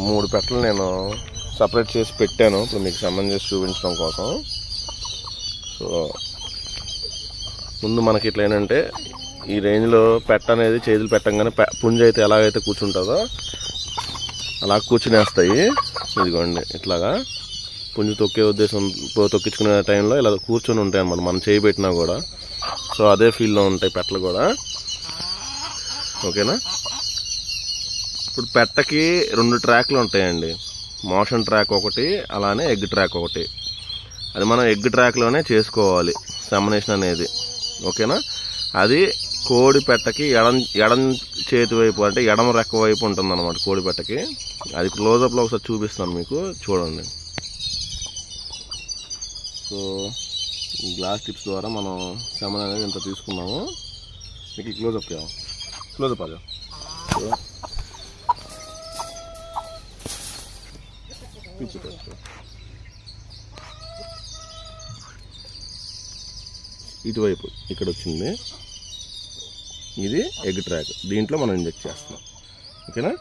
3 పెట్టలు నేను సపరేట్ చేసి పెట్టాను ఇప్పుడు మీకు సంబంధించి చూపించడం కోసం. సో ముందు మనకి ఇట్లా ఏంటంటే ఈ రేంజ్లో పెట్ట అనేది చేతులు పెట్టంగానే పుంజ అయితే ఎలాగైతే కూర్చుంటుందో అలా కూర్చునేస్తాయి. ఇదిగోండి ఇట్లాగా పుంజు తొక్కే ఉద్దేశం తొక్కించుకునే టైంలో ఇలా కూర్చొని ఉంటాయి అన్నమాట మనం చేయి పెట్టినా కూడా. సో అదే ఫీల్డ్లో ఉంటాయి పెట్టలు కూడా. ఓకేనా. ఇప్పుడు పెట్టకి 2 ట్రాక్లు ఉంటాయండి, మోషన్ ట్రాక్ ఒకటి, అలానే ఎగ్ ట్రాక్ ఒకటి. అది మనం ఎగ్ ట్రాక్లోనే చేసుకోవాలి సెమినేషన్ అనేది. ఓకేనా. అది కోడి పెట్టకి ఎడం చేతి వైపు అంటే ఎడమ రెక్క వైపు ఉంటుంది అన్నమాట కోడి పెట్టకి. అది క్లోజప్లో ఒకసారి చూపిస్తాను మీకు, చూడండి. సో ఈ గ్లాస్ టిప్స్ ద్వారా మనం సెమన్ అనేది ఇంత తీసుకున్నాము. మీకు క్లోజప్ కావాలి, క్లోజప్ అదే. ఇటువైపు ఇక్కడ వచ్చింది, ఇది ఎగ్ ట్రాక్, దీంట్లో మనం ఇంజెక్ట్ చేస్తున్నాం. ఓకేనా.